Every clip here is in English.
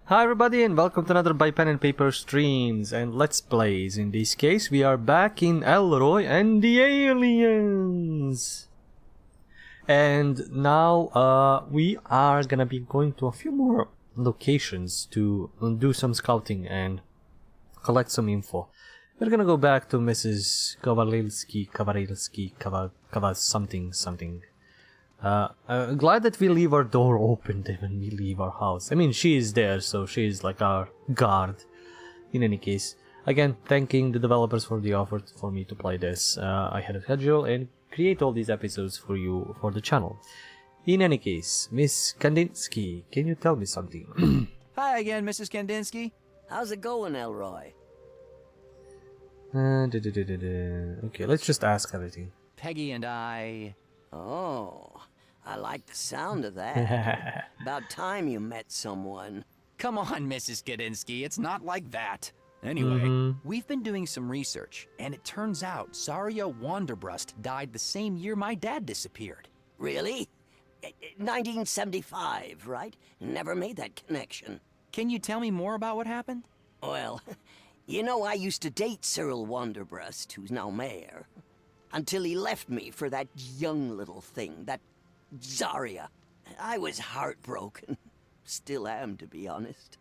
Hi everybody and welcome to another by pen and paper streams and let's plays. In this case we are back in Elroy and the aliens. And now we are gonna be going to a few more locations to do some scouting and collect some info. We're gonna go back to Mrs. Kowalski something. I'm glad that we leave our door open when we leave our house. I mean, she is there, so she is like our guard. In any case, again, thanking the developers for the offer for me to play this. I had a schedule and create all these episodes for you for the channel. In any case, Miss Kandinsky, can you tell me something? Hi again, Mrs. Kandinsky. How's it going, Elroy? Okay, let's just ask everything. Peggy and I... Oh, I like the sound of that. About time you met someone. Come on, Mrs. Kandinsky, it's not like that. Anyway, we've been doing some research, and it turns out Zarya Wanderbrust died the same year my dad disappeared. Really? 1975, right? Never made that connection. Can you tell me more about what happened? Well, you know, I used to date Cyril Wanderbrust, who's now mayor. Until he left me for that young little thing, that Zarya. I was heartbroken. Still am, to be honest.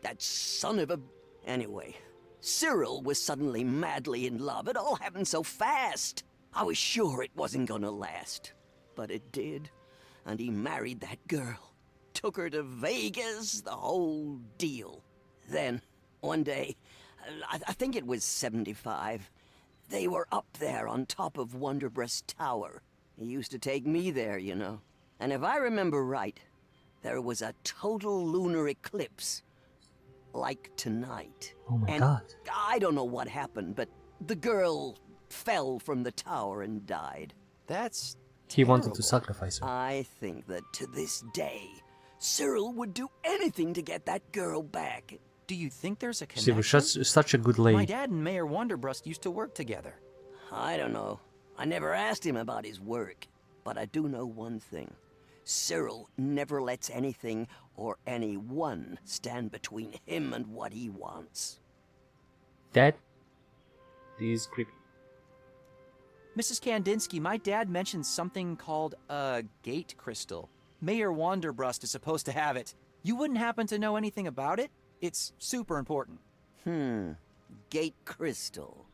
That son of a... Anyway, Cyril was suddenly madly in love. It all happened so fast. I was sure it wasn't gonna last. But it did. And he married that girl. Took her to Vegas, the whole deal. Then, one day, I think it was 75... They were up there on top of Wanderbrust Tower. He used to take me there, you know. And if I remember right, there was a total lunar eclipse. Like tonight. Oh my God. I don't know what happened, but the girl fell from the tower and died. That's He wanted terrible. to sacrifice her. I think that to this day, Cyril would do anything to get that girl back. Do you think there's a She connection? was such a good My lady. dad and Mayor Wanderbrust used to work together. I don't know. I never asked him about his work. But I do know one thing. Cyril never lets anything or anyone stand between him and what he wants. That is creepy. Mrs. Kandinsky, my dad mentioned something called a gate crystal. Mayor Wanderbrust is supposed to have it. You wouldn't happen to know anything about it? It's super important. Gate crystal.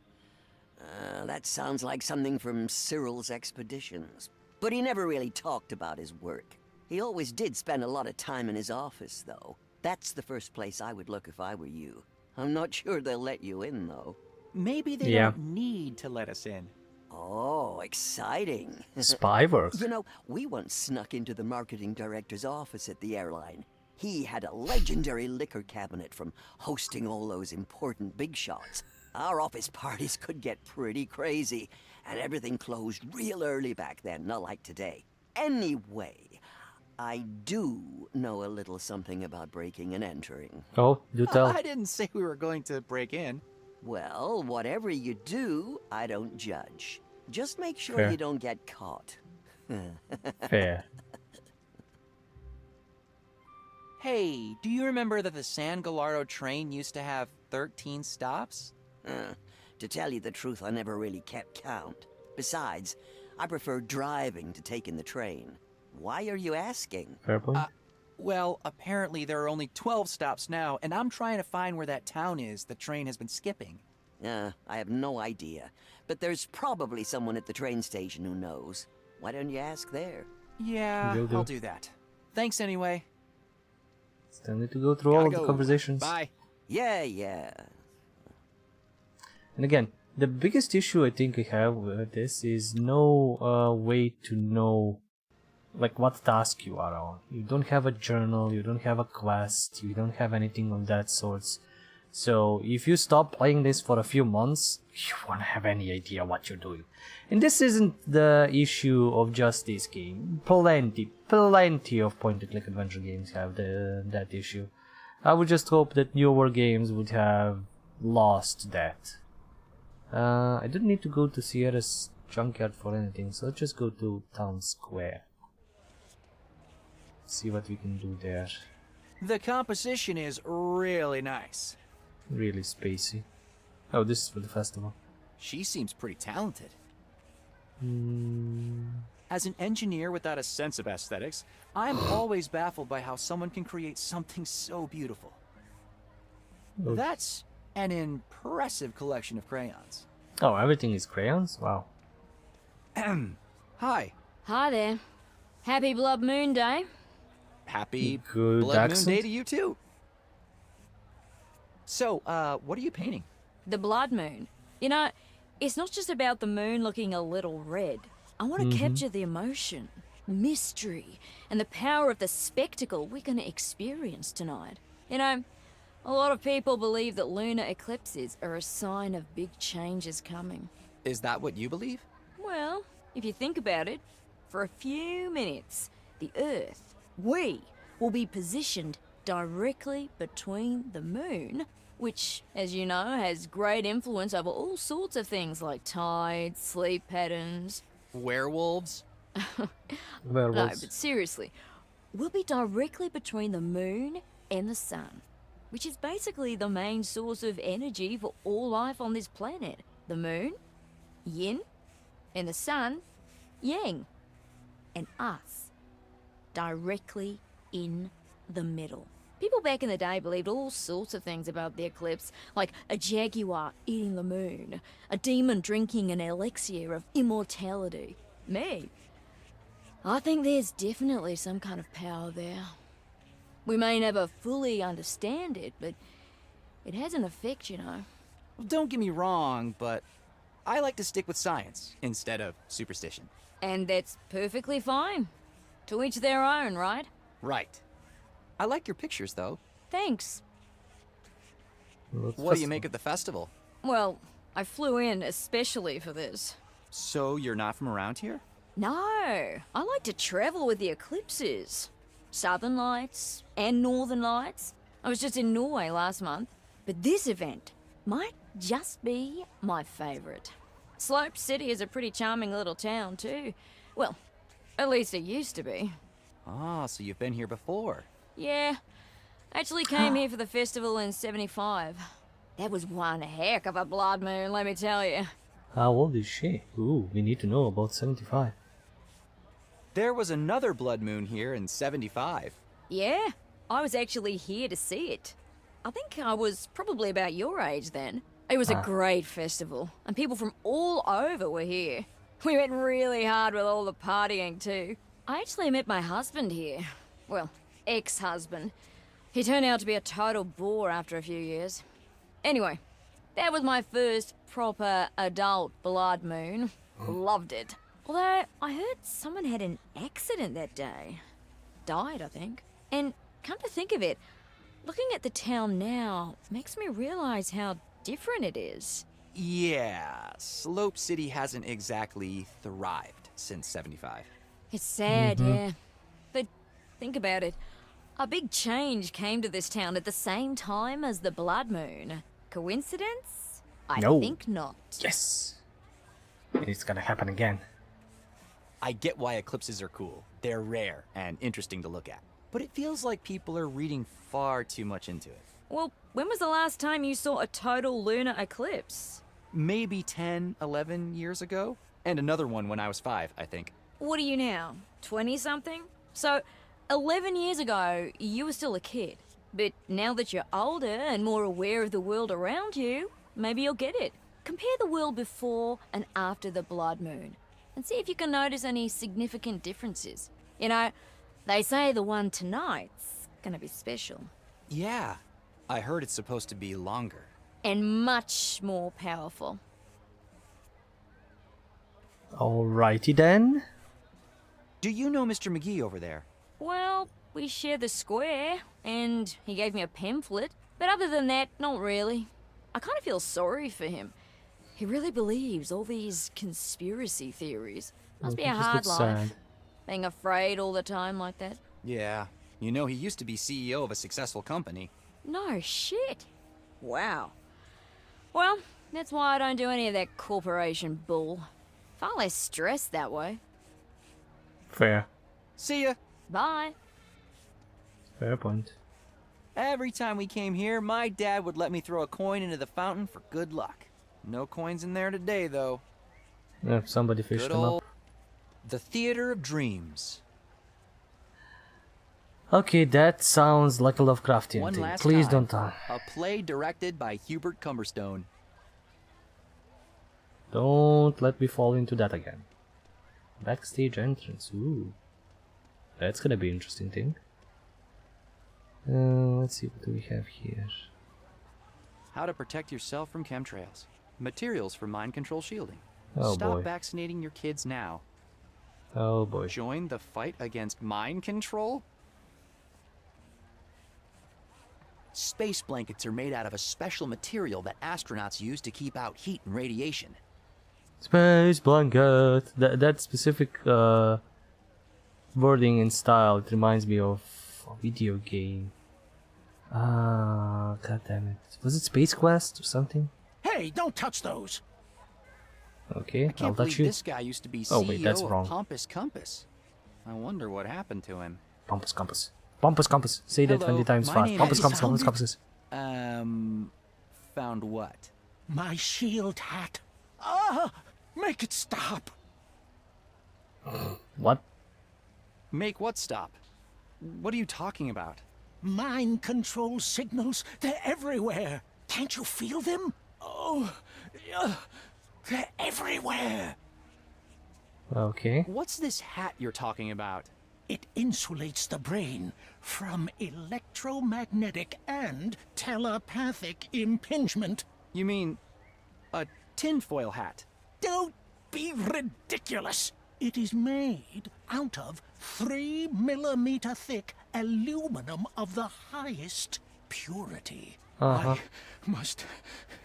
That sounds like something from Cyril's expeditions. But he never really talked about his work. He always did spend a lot of time in his office, though. That's the first place I would look if I were you. I'm not sure they'll let you in, though. Maybe they don't need to let us in. Oh, exciting. Spy work. You know, we once snuck into the marketing director's office at the airline. He had a legendary liquor cabinet from hosting all those important big shots. Our office parties could get pretty crazy, and everything closed real early back then, not like today. Anyway, I do know a little something about breaking and entering. Oh, do tell. I didn't say we were going to break in. Well, whatever you do, I don't judge. Just make sure Fair. you don't get caught. Fair. Hey, do you remember that the San Gallardo train used to have 13 stops? To tell you the truth, I never really kept count. Besides, I prefer driving to taking the train. Why are you asking? Fair point. Well, apparently there are only 12 stops now, and I'm trying to find where that town is the train has been skipping. I have no idea. But there's probably someone at the train station who knows. Why don't you ask there? Yeah, Will do. I'll do that. Thanks anyway. Still need to go through all Gotta of the go. conversations. Bye. Yeah. And again, the biggest issue I think I have with this is no way to know like what task you are on. You don't have a journal, you don't have a quest, you don't have anything of that sorts. So if you stop playing this for a few months, you won't have any idea what you're doing. And this isn't the issue of just this game. Plenty of point-and-click adventure games have that issue. I would just hope that newer games would have lost that. I don't need to go to Sierra's junkyard for anything, so let's just go to Town Square. See what we can do there. The composition is really nice. Really spacey. Oh, this is for the festival. She seems pretty talented. Hmm. As an engineer without a sense of aesthetics, I'm always baffled by how someone can create something so beautiful. Oh. That's an impressive collection of crayons. Oh, everything is crayons? Wow. Hi. Hi there. Happy Blood Moon Day. Happy Good Blood accent. Moon Day to you too. So, what are you painting? The blood moon. You know, it's not just about the moon looking a little red. I want to capture the emotion, mystery, and the power of the spectacle we're going to experience tonight. You know, a lot of people believe that lunar eclipses are a sign of big changes coming. Is that what you believe? Well, if you think about it, for a few minutes, the Earth, we, will be positioned directly between the moon, which, as you know, has great influence over all sorts of things like tides, sleep patterns. Werewolves? Where No, was? but seriously, we'll be directly between the moon and the sun, which is basically the main source of energy for all life on this planet. The moon, yin, and the sun, yang. And us, directly in the middle. People back in the day believed all sorts of things about the eclipse, like a jaguar eating the moon, a demon drinking an elixir of immortality. Me, I think there's definitely some kind of power there. We may never fully understand it, but it has an effect, you know. Well, don't get me wrong, but I like to stick with science instead of superstition. And that's perfectly fine. To each their own, right? Right. I like your pictures, though. Thanks. What do you make of the festival? Well, I flew in especially for this. So you're not from around here? No, I like to travel with the eclipses. Southern Lights and Northern Lights. I was just in Norway last month. But this event might just be my favourite. Slope City is a pretty charming little town too. Well, at least it used to be. Ah, so you've been here before. Yeah, actually came here for the festival in '75. That was one heck of a blood moon, let me tell you. How old is she? Ooh, we need to know about 75. There was another blood moon here in '75. Yeah, I was actually here to see it. I think I was probably about your age then. It was a great festival, and people from all over were here. We went really hard with all the partying too. I actually met my husband here. Well, ex-husband. He turned out to be a total bore after a few years. Anyway, that was my first proper adult blood moon. Loved it. Although, I heard someone had an accident that day. Died, I think. And come to think of it, looking at the town now makes me realize how different it is. Yeah, Slope City hasn't exactly thrived since '75. It's sad, yeah. But think about it. A big change came to this town at the same time as the blood moon. Coincidence? I No. think not. Yes! It's gonna happen again. I get why eclipses are cool. They're rare and interesting to look at. But it feels like people are reading far too much into it. Well, when was the last time you saw a total lunar eclipse? Maybe 10, 11 years ago? And another one when I was 5, I think. What are you now? 20-something? So, 11 years ago, you were still a kid. But now that you're older and more aware of the world around you, maybe you'll get it. Compare the world before and after the blood moon, and see if you can notice any significant differences. You know, they say the one tonight's gonna be special. Yeah, I heard it's supposed to be longer. And much more powerful. Alrighty then. Do you know Mr. McGee over there? Well, we share the square, and he gave me a pamphlet. But other than that, not really. I kind of feel sorry for him. He really believes all these conspiracy theories. Must be a Just hard looks life, sad. being afraid all the time like that. Yeah. You know, he used to be CEO of a successful company. No shit. Wow. Well, that's why I don't do any of that corporation bull. Far less stress that way. Fair. See ya! Bye. Fair point. Every time we came here, my dad would let me throw a coin into the fountain for good luck. No coins in there today, though. Somebody fished Good them old... up. The Theater of Dreams. Okay, that sounds like a Lovecraftian One thing. last Please time. don't. A play directed by Hubert Cumberstone. Don't let me fall into that again. Backstage entrance. Ooh, that's gonna be an interesting thing. Let's see, what do we have here? How to protect yourself from chemtrails. Materials for mind control shielding. Oh Stop boy. vaccinating your kids now. Oh boy. Join the fight against mind control? Space blankets are made out of a special material that astronauts use to keep out heat and radiation. Space blanket. That specific wording and style, it reminds me of a video game. Ah, god damn it. Was it Space Quest or something? Hey, don't touch those. Okay, I I'll can't touch believe you. this guy used to be CEO Oh, wait, that's of wrong. Pompous Compass. I wonder what happened to him. Pompous Compass. Pompous Compass. Say that Hello, 20 times my fast. name Pompous is- Compass, Pompous Compasses. Found what? My shield hat. Ah, make it stop. What? Make what stop? What are you talking about? Mind control signals, they're everywhere. Can't you feel them? Oh, they're everywhere. Okay. What's this hat you're talking about? It insulates the brain from electromagnetic and telepathic impingement. You mean a tinfoil hat? Don't be ridiculous. It is made out of 3 millimeter thick aluminum of the highest purity. Uh-huh. I must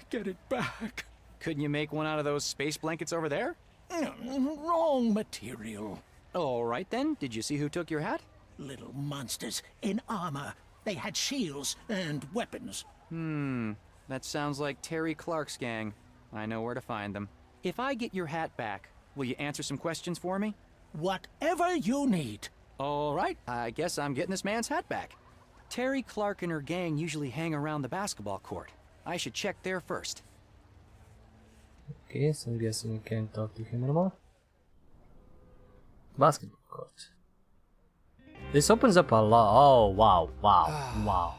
get it back. Couldn't you make one out of those space blankets over there? Wrong material. All right then. Did you see who took your hat? Little monsters in armor. They had shields and weapons. That sounds like Terry Clark's gang. I know where to find them. If I get your hat back, will you answer some questions for me? Whatever you need. All right, I guess I'm getting this man's hat back. Terry Clark and her gang usually hang around the basketball court. I should check there first. Okay, so I'm guessing we can't talk to him anymore. Basketball court. This opens up a lot. Oh, wow, wow, wow.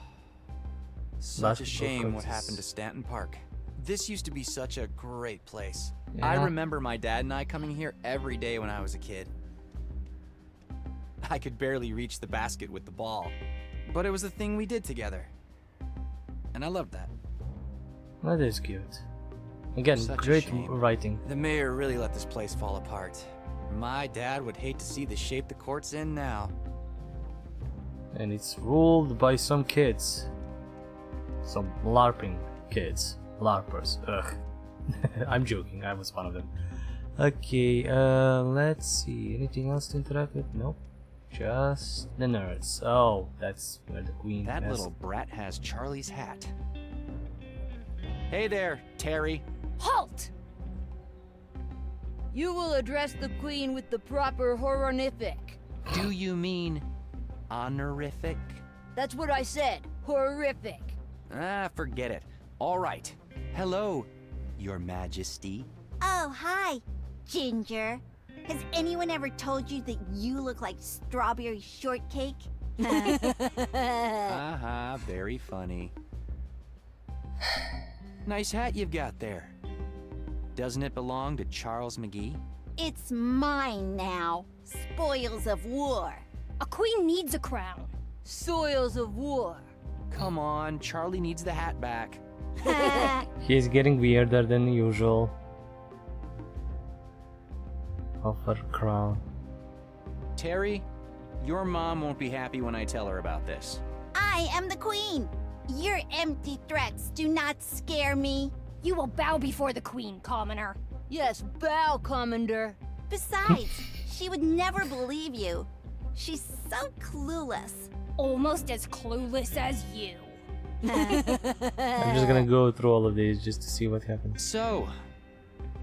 Such a Basketball shame courts what is- happened to Stanton Park. This used to be such a great place. Yeah. I remember my dad and I coming here every day when I was a kid. I could barely reach the basket with the ball, but it was the thing we did together. And I loved that. That is cute. Again, Such a great shame. writing. The mayor really let this place fall apart. My dad would hate to see the shape the court's in now. And it's ruled by some kids. Some LARPing kids. LARPers. Ugh. I'm joking, I was one of them. Okay, let's see. Anything else to interact with? Nope. Just the nerds. Oh, that's where the queen That has... little brat has Charlie's hat. Hey there, Terry. Halt! You will address the queen with the proper horrific. Do you mean honorific? That's what I said. Horrific. Ah, forget it. All right. Hello, Your Majesty. Oh, hi, Ginger. Has anyone ever told you that you look like strawberry shortcake? Haha, very funny. Nice hat you've got there. Doesn't it belong to Charles McGee? It's mine now. Spoils of war. A queen needs a crown. Soils of war. Come on, Charlie needs the hat back. He's getting weirder than usual. Of her crown. Terry, your mom won't be happy when I tell her about this. I am the queen. Your empty threats do not scare me. You will bow before the queen, commoner. Yes, bow, commander. Besides, she would never believe you. She's so clueless. Almost as clueless as you. I'm just gonna go through all of these just to see what happens. So,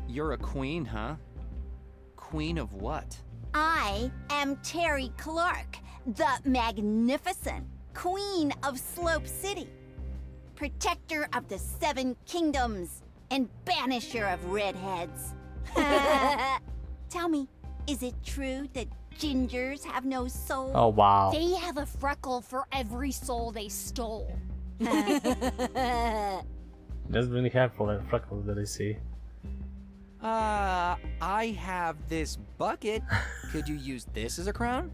you're a queen, huh? Queen of what? I am Terry Clark, the Magnificent. Queen of Slope City, protector of the 7 kingdoms, and banisher of redheads. Tell me, is it true that gingers have no soul? Oh wow. They have a freckle for every soul they stole. Doesn't really have all that freckles that I see. I have this bucket. Could you use this as a crown?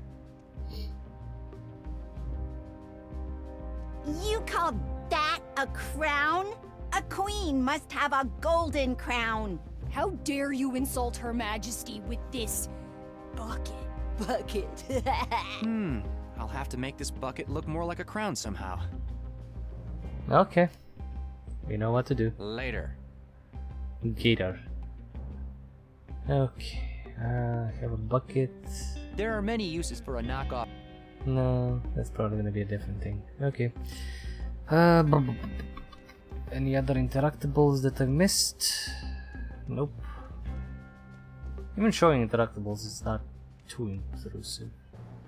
You call that a crown? A queen must have a golden crown. How dare you insult Her Majesty with this bucket? Bucket. I'll have to make this bucket look more like a crown somehow. Okay. We know what to do. Later. Gator. Okay. Have a bucket. There are many uses for a knockoff. No, that's probably gonna be a different thing. Okay. Any other interactables that I missed? Nope. Even showing interactables is not too intrusive.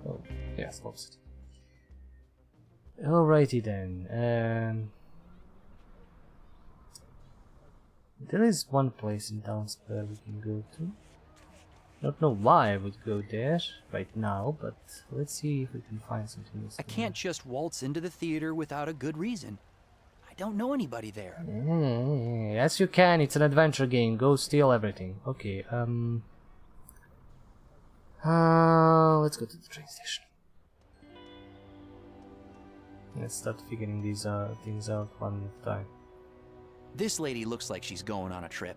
Oh, yes, lost. Alrighty then. There is one place in town where we can go to. Don't know why I would go there right now, but let's see if we can find something else. I can't just waltz into the theater without a good reason. I don't know anybody there. Yes, you can. It's an adventure game. Go steal everything. Okay. Let's go to the train station. Let's start figuring these things out one at a time. This lady looks like she's going on a trip.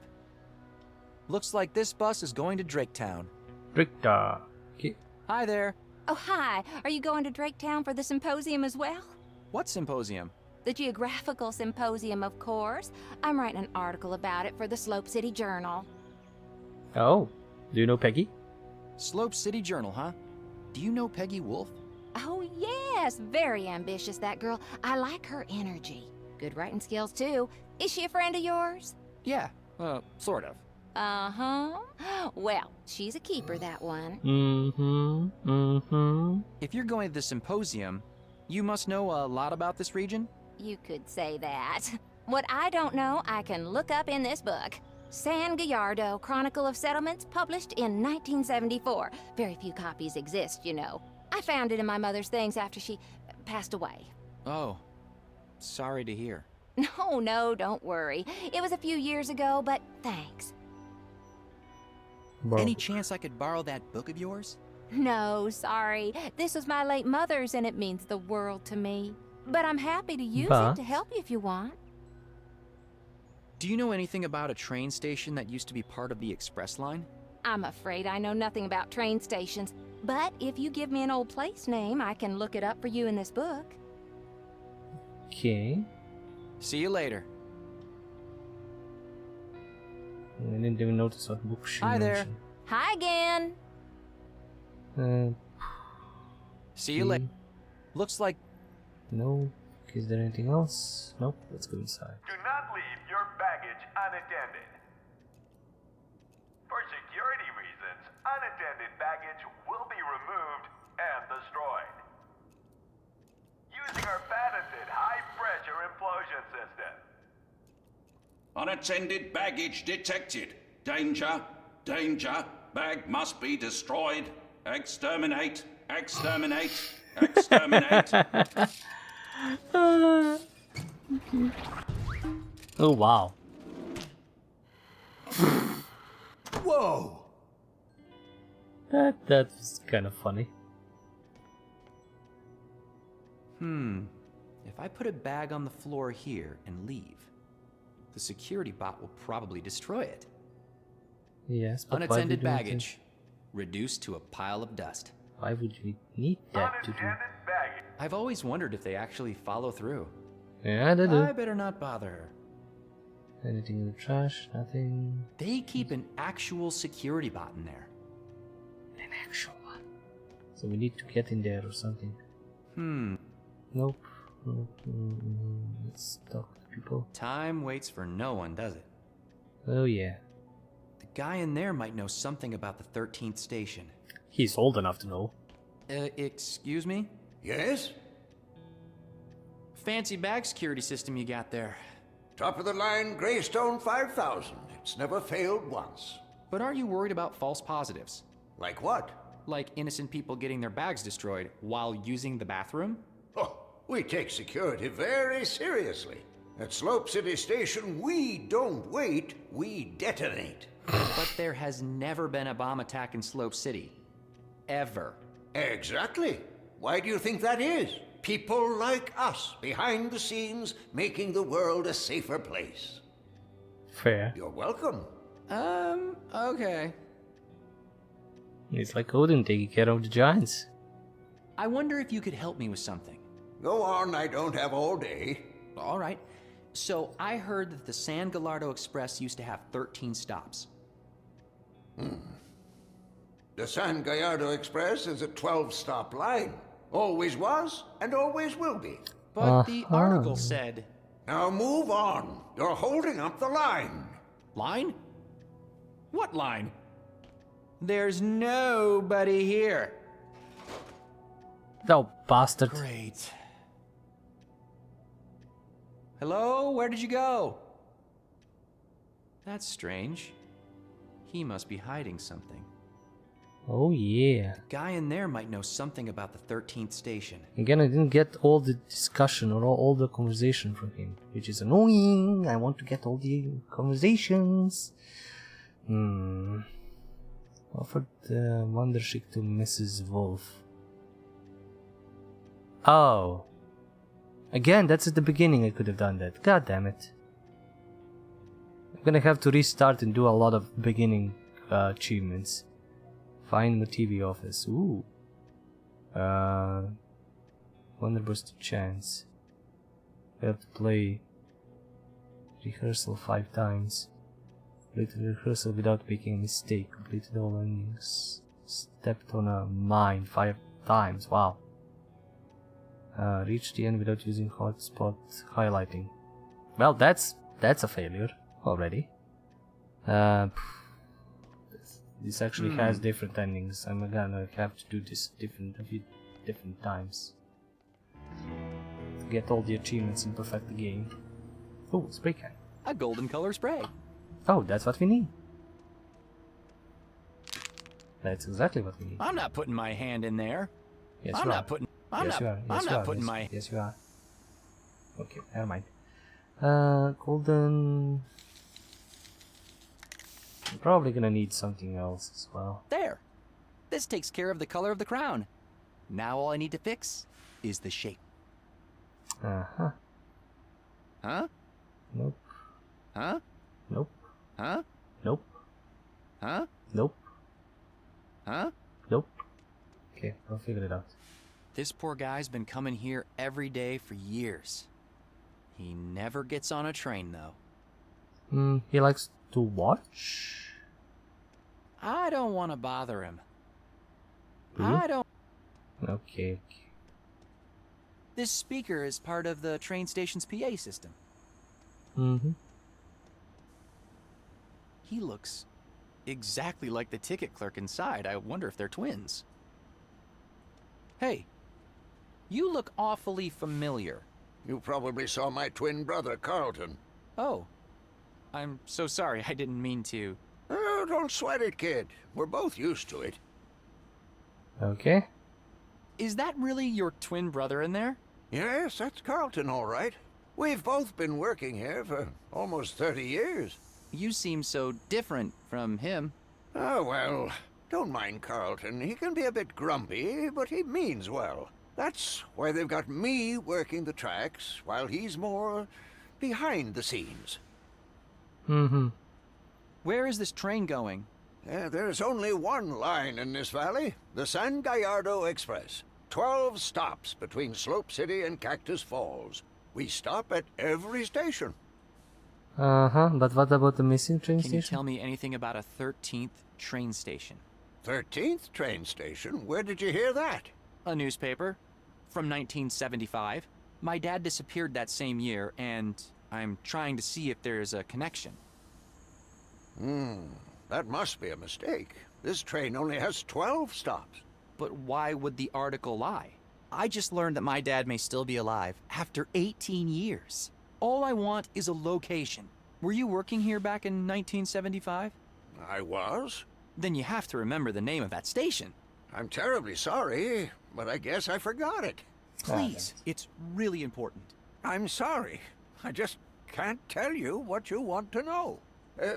Looks like this bus is going to Draketown. Brickda. Okay. Hi there. Oh, hi. Are you going to Draketown for the symposium as well? What symposium? The Geographical Symposium, of course. I'm writing an article about it for the Slope City Journal. Oh, do you know Peggy? Slope City Journal, huh? Do you know Peggy Wolf? Oh, yes. Very ambitious, that girl. I like her energy. Good writing skills, too. Is she a friend of yours? Yeah, sort of. Uh-huh. Well, she's a keeper, that one. If you're going to the symposium, you must know a lot about this region? You could say that. What I don't know, I can look up in this book. San Gallardo, Chronicle of Settlements, published in 1974. Very few copies exist, you know. I found it in my mother's things after she passed away. Oh, sorry to hear. No, don't worry. It was a few years ago, but thanks. Any chance I could borrow that book of yours? No, sorry. This was my late mother's and it means the world to me. But I'm happy to use it to help you if you want. Do you know anything about a train station that used to be part of the express line? I'm afraid I know nothing about train stations. But if you give me an old place name, I can look it up for you in this book. Okay. See you later. I didn't even notice what book she Hi there. mentioned. Hi again. See you later. Looks like... No. Is there anything else? Nope. Let's go inside. Do not leave your baggage unattended. For security reasons, unattended baggage will be removed and destroyed. Using our patented high-pressure implosion system. Unattended baggage detected. Danger, danger. Bag must be destroyed. Exterminate, exterminate, exterminate. Oh wow. Whoa! That's kind of funny. If I put a bag on the floor here and leave, the security bot will probably destroy it. Yes, but Unattended why would you baggage, reduced to a pile of dust. Why would you need that to do? Unattended baggage. I've always wondered if they actually follow through. Yeah, they do. I better not bother her. Anything in the trash? Nothing. They keep an actual security bot in there. An actual one. So we need to get in there or something. Nope. Let's talk to people. Time waits for no one, does it? Oh yeah. The guy in there might know something about the 13th station. He's old enough to know. Excuse me? Yes? fancy bag security system you got there. Top of the line Greystone 5000. It's never failed once. But aren't you worried about false positives? Like what? Like innocent people getting their bags destroyed while using the bathroom? Oh, we take security very seriously. At Slope City Station, we don't wait, we detonate. But there has never been a bomb attack in Slope City. Ever. Exactly. Why do you think that is? People like us, behind the scenes, making the world a safer place. Fair. You're welcome. Okay. It's like Odin taking care of the giants. I wonder if you could help me with something. Go on, I don't have all day. All right. So I heard that the San Gallardo Express used to have 13 stops. The San Gallardo Express is a 12-stop line. Always was, and always will be. But the article said... Now move on. You're holding up the line. Line? What line? There's nobody here. Oh, bastard. Great. Hello? Where did you go? That's strange. He must be hiding something. Oh yeah. Guy in there might know something about the 13th station. Again, I didn't get all the discussion or all the conversation from him, which is annoying. I want to get all the conversations. Offered the Wondership to Mrs. Wolf. Oh. Again, that's at the beginning I could have done that. God damn it. I'm gonna have to restart and do a lot of beginning achievements. Find the TV office. Ooh. Wonderburst chance. I have to play rehearsal 5 times. Completed rehearsal without making a mistake. Completed all endings. Stepped on a mine 5 times. Wow. Reached the end without using hotspot highlighting. Well, that's a failure already. This actually has different endings. I'm gonna have to do this a few different times to get all the achievements and perfect the game. Oh, spray can. A golden color spray. Oh, that's what we need. That's exactly what we need. I'm not putting my hand in there. Yes, I'm you not are. putting. Yes, you are. I'm not putting my. Yes, you are. Okay, never mind. Golden. I'm probably gonna need something else as well. There. This takes care of the color of the crown. Now all I need to fix is the shape. Uh-huh. Huh? Nope. Huh? Nope. Huh? Nope. Huh? Nope. Huh? Nope. Okay, I'll figure it out. This poor guy's been coming here every day for years. He never gets on a train, though. He likes to watch? I don't want to bother him. Do you? I don't... Okay. This speaker is part of the train station's PA system. Mm-hmm. He looks exactly like the ticket clerk inside. I wonder if they're twins. Hey, you look awfully familiar. You probably saw my twin brother, Carlton. Oh, I'm so sorry. I didn't mean to. Oh, don't sweat it, kid. We're both used to it. Okay. Is that really your twin brother in there? Yes, that's Carlton, all right. We've both been working here for almost 30 years. You seem so different from him. Oh, well, don't mind Carlton. He can be a bit grumpy, but he means well. That's why they've got me working the tracks, while he's more behind the scenes. Mm-hmm. Where is this train going? There's only one line in this valley, the San Gallardo Express. 12 stops between Slope City and Cactus Falls. We stop at every station. Uh-huh, but what about the missing train Can you station? tell me anything about a 13th train station? 13th train station? Where did you hear that? A newspaper from 1975. My dad disappeared that same year, and I'm trying to see if there's a connection. That must be a mistake. This train only has 12 stops. But why would the article lie? I just learned that my dad may still be alive after 18 years. All I want is a location. Were you working here back in 1975? I was. Then you have to remember the name of that station. I'm terribly sorry, but I guess I forgot it. Please, it's really important. I'm sorry. I just can't tell you what you want to know.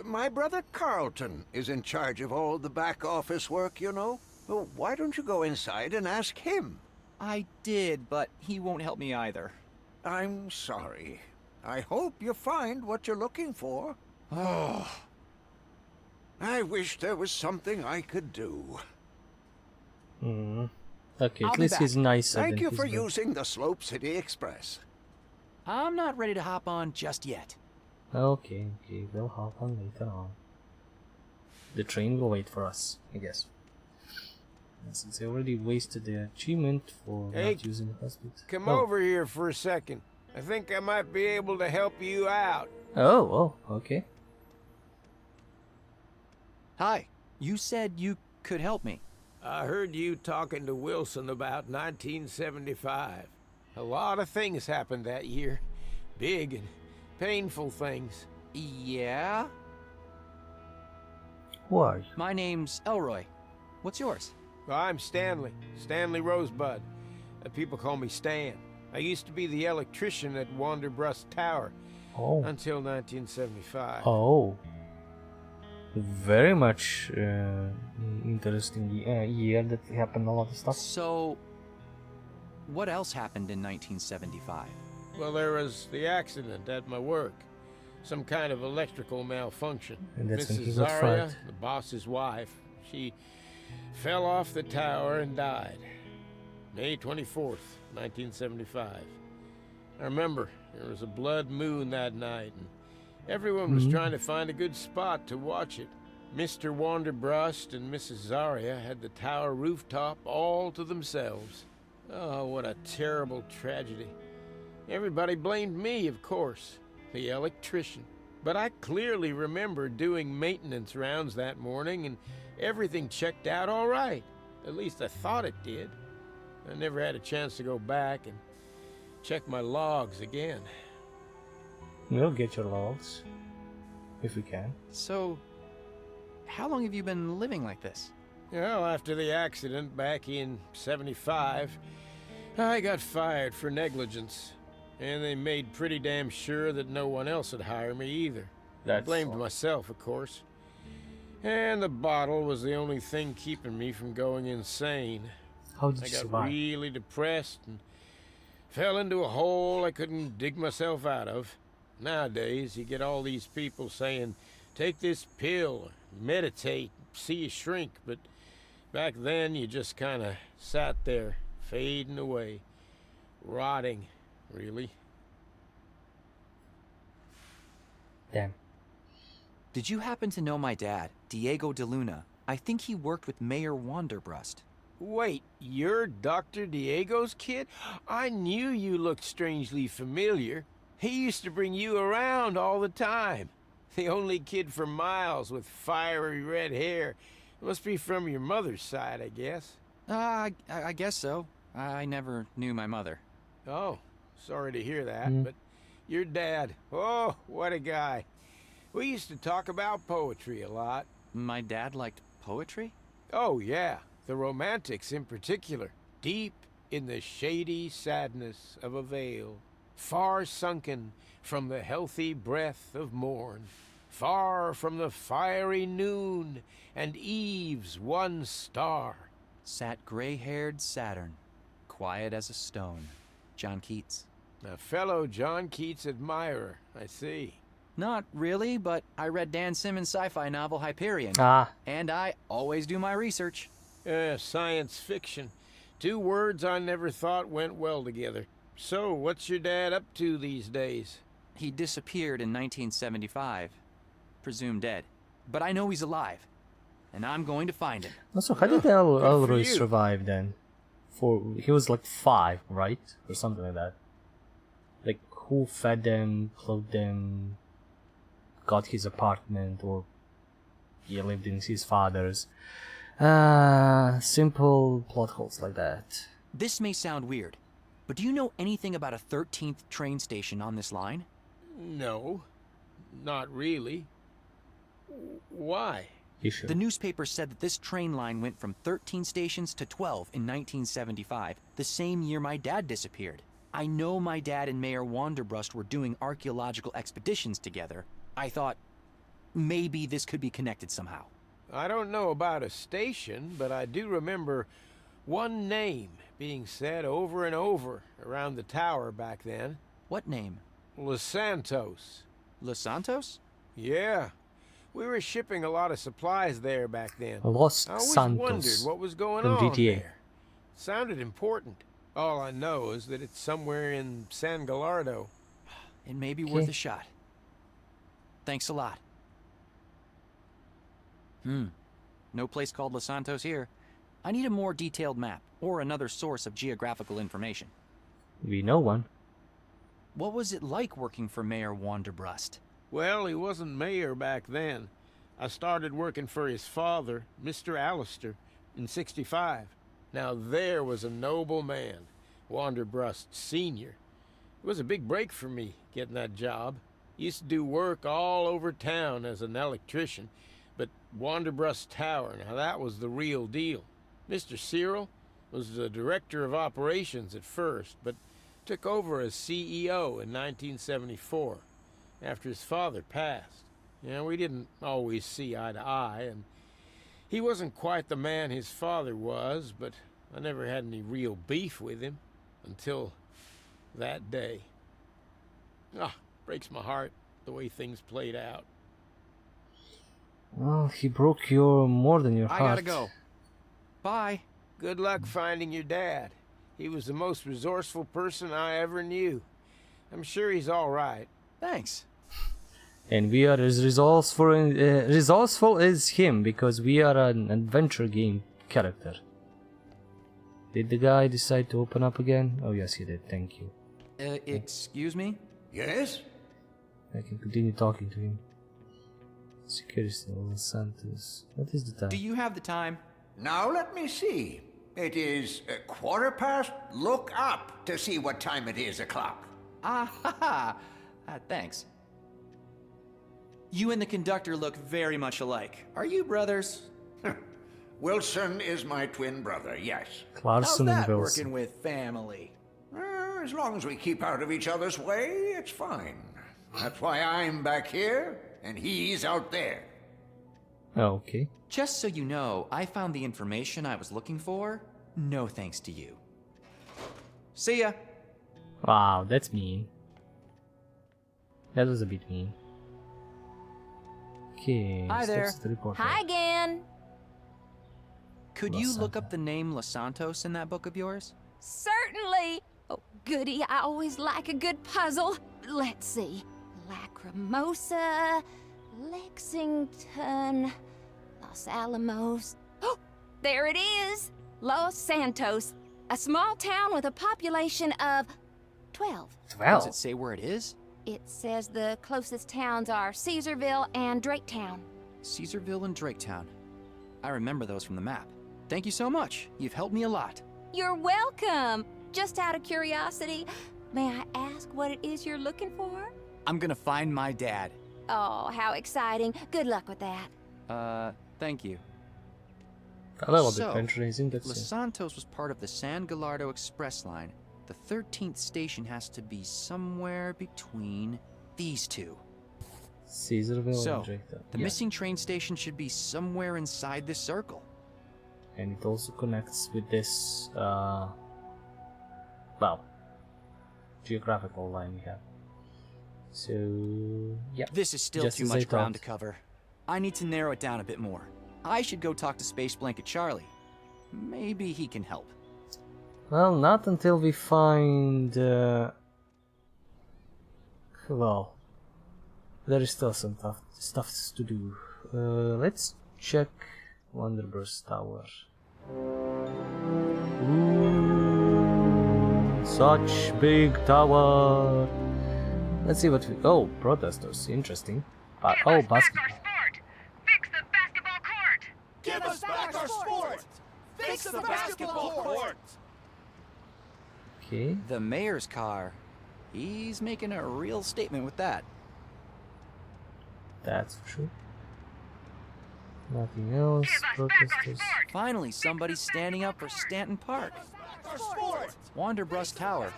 My brother Carlton is in charge of all the back office work, you know. Well, why don't you go inside and ask him? I did, but he won't help me either. I'm sorry. I hope you find what you're looking for. Oh. I wish there was something I could do. Okay, at least he's nicer than Thank you his for brother. using the Slope City Express. I'm not ready to hop on just yet. Okay, we'll hop on later on. The train will wait for us, I guess. And since I already wasted the achievement for not using the hospital. Come over here for a second. I think I might be able to help you out. Oh, okay. Hi, you said you could help me. I heard you talking to Wilson about 1975. A lot of things happened that year. Big and painful things. Yeah? Who are you? My name's Elroy. What's yours? Well, I'm Stanley. Stanley Rosebud. People call me Stan. I used to be the electrician at Wanderbrust Tower until 1975. Oh. Very much interesting year that happened a lot of stuff. So, what else happened in 1975? Well, there was the accident at my work. Some kind of electrical malfunction. And that's when Mrs. he got Zaria, fired. the boss's wife, she fell off the tower and died. May 24th, 1975. I remember there was a blood moon that night, and everyone was trying to find a good spot to watch it. Mr. Wanderbrust and Mrs. Zaria had the tower rooftop all to themselves. Oh, what a terrible tragedy. Everybody blamed me, of course, the electrician. But I clearly remember doing maintenance rounds that morning, and everything checked out all right. At least I thought it did. I never had a chance to go back and check my logs again. We'll get your logs, if we can. So, how long have you been living like this? Well, after the accident back in '75, I got fired for negligence. And they made pretty damn sure that no one else would hire me either. I blamed myself, of course. And the bottle was the only thing keeping me from going insane. How did you I got survive? really depressed and fell into a hole I couldn't dig myself out of. Nowadays, you get all these people saying, take this pill, meditate, see you shrink. But back then, you just kind of sat there, fading away, rotting. Really? Damn. Did you happen to know my dad, Diego de Luna? I think he worked with Mayor Wanderbrust. Wait, you're Dr. Diego's kid? I knew you looked strangely familiar. He used to bring you around all the time. The only kid for miles with fiery red hair. It must be from your mother's side, I guess. I guess so. I never knew my mother. Oh. Sorry to hear that, but your dad, oh, what a guy. We used to talk about poetry a lot. My dad liked poetry? Oh, yeah, the Romantics in particular. Deep in the shady sadness of a vale, far sunken from the healthy breath of morn, far from the fiery noon and eve's one star. Sat gray-haired Saturn, quiet as a stone. John Keats. A fellow John Keats admirer, I see. Not really, but I read Dan Simmons' sci-fi novel Hyperion. And I always do my research. Science fiction. Two words I never thought went well together. So, what's your dad up to these days? He disappeared in 1975. Presumed dead. But I know he's alive. And I'm going to find him. Also, how did Elroy survive then? He was like 5, right? Or something like that. Like, who fed them, clothed them, got his apartment, or he lived in his father's? Simple plot holes like that. This may sound weird, but do you know anything about a 13th train station on this line? No, not really. Why? The newspaper said that this train line went from 13 stations to 12 in 1975, the same year my dad disappeared. I know my dad and Mayor Wanderbrust were doing archaeological expeditions together. I thought maybe this could be connected somehow. I don't know about a station, but I do remember one name being said over and over around the tower back then. What name? Los Santos. Los Santos? Yeah. We were shipping a lot of supplies there back then. Los I always Santos wondered what was going from on GTA. there. Sounded important. All I know is that it's somewhere in San Gallardo. It may be worth a shot. Thanks a lot. No place called Los Santos here. I need a more detailed map, or another source of geographical information. We know one. What was it like working for Mayor Wanderbrust? Well, he wasn't mayor back then. I started working for his father, Mr. Allister, in '65. Now there was a noble man, Wanderbrust Sr. It was a big break for me, getting that job. Used to do work all over town as an electrician, but Wanderbrust Tower, now that was the real deal. Mr. Cyril was the director of operations at first, but took over as CEO in 1974, after his father passed. We didn't always see eye to eye, and he wasn't quite the man his father was, but I never had any real beef with him until that day. Breaks my heart the way things played out. Well, he broke your more than your heart. I gotta go. Bye. Good luck finding your dad. He was the most resourceful person I ever knew. I'm sure he's all right. Thanks. And we are as resourceful as him, because we are an adventure game character. Did the guy decide to open up again? Oh yes, he did. Thank you. Excuse me? Yes? I can continue talking to him. Security Los Santos. What is the time? Do you have the time? Now let me see. It is 1:15. Look up to see what time it is o'clock. Thanks. You and the conductor look very much alike. Are you brothers? Wilson is my twin brother, yes. Clarkson How's and that Wilson. working with family? As long as we keep out of each other's way, it's fine. That's why I'm back here, and he's out there. Oh, okay. Just so you know, I found the information I was looking for. No thanks to you. See ya. Wow, that's mean. That was a bit mean. Okay, Hi there. steps to the report. Hi again. Could Los you look Santos. up the name Los Santos in that book of yours? Certainly. Oh, goody, I always like a good puzzle. Let's see. Lacrimosa, Lexington, Los Alamos. Oh, there it is. Los Santos, a small town with a population of 12. Does it say where it is? It says the closest towns are Caesarville and Draketown. Caesarville and Draketown. I remember those from the map. Thank you so much. You've helped me a lot. You're welcome. Just out of curiosity, may I ask what it is you're looking for? I'm gonna find my dad. Oh, how exciting. Good luck with that. Thank you. A little So, bit fundraising, that's Los it. Santos was part of the San Gallardo Express line. The 13th station has to be somewhere between these two. Caesarville So, and Drake. the missing train station should be somewhere inside this circle. And it also connects with this, well, geographical line we have. So, yeah. This is still just too as I much ground to thought. cover. I need to narrow it down a bit more. I should go talk to Space Blanket Charlie. Maybe he can help. Well, not until we find, well, there is still some stuff to do. Let's check Wanderburst Tower. Ooh, such big tower. Let's see what we... Oh, protesters. Interesting. Oh, basketball. Fix the basketball court! Give us back our sport! Fix the basketball court! Okay. The mayor's car. He's making a real statement with that. That's for sure. Nothing else. Protesters. Finally, somebody's standing up for Stanton Park. Wanderbrust Tower.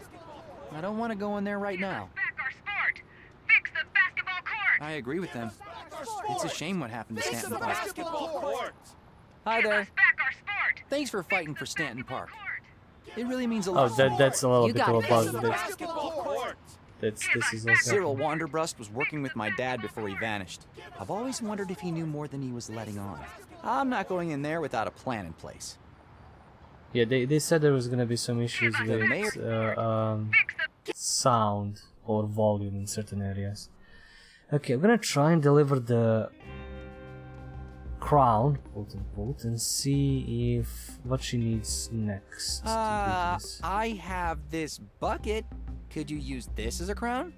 I don't want to go in there right now. I agree with them. It's a shame what happened to Stanton Park. Hi there. Thanks for fighting for Stanton Park. It really means a lot. Oh, that's a little You bit got of a it. bug. This is also Cyril Wanderbrust was working with my dad before he vanished. I've always wondered if he knew more than he was letting on. I'm not going in there without a plan in place. Yeah, they said there was gonna be some issues with sound or volume in certain areas. Okay, I'm gonna try and deliver the crown, quote unquote, and see if what she needs next. To do this. I have this bucket. Could you use this as a crown?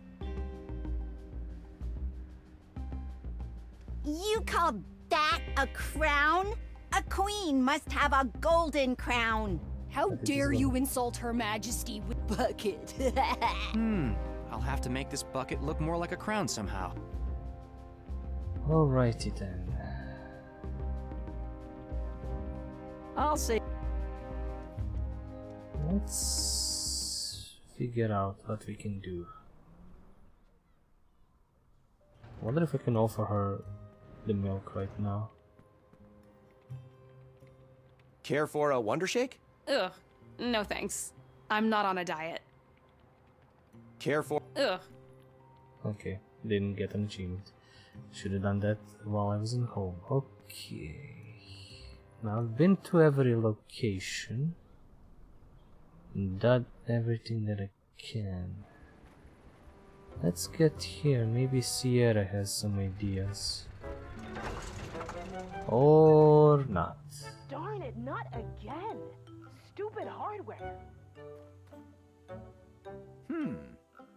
You call that a crown? A queen must have a golden crown. How dare you insult Her Majesty with bucket? I'll have to make this bucket look more like a crown somehow. Alrighty then. I'll say. Let's figure out what we can do. I wonder if I can offer her the milk right now. Care for a Wonder Shake? Ugh. No thanks. I'm not on a diet. Care for. Ugh. Okay, didn't get an achievement. Should have done that while I was in home. Okay. Now I've been to every location. Done everything that I can. Let's get here. Maybe Sierra has some ideas. Or not. Darn it, not again. Stupid hardware.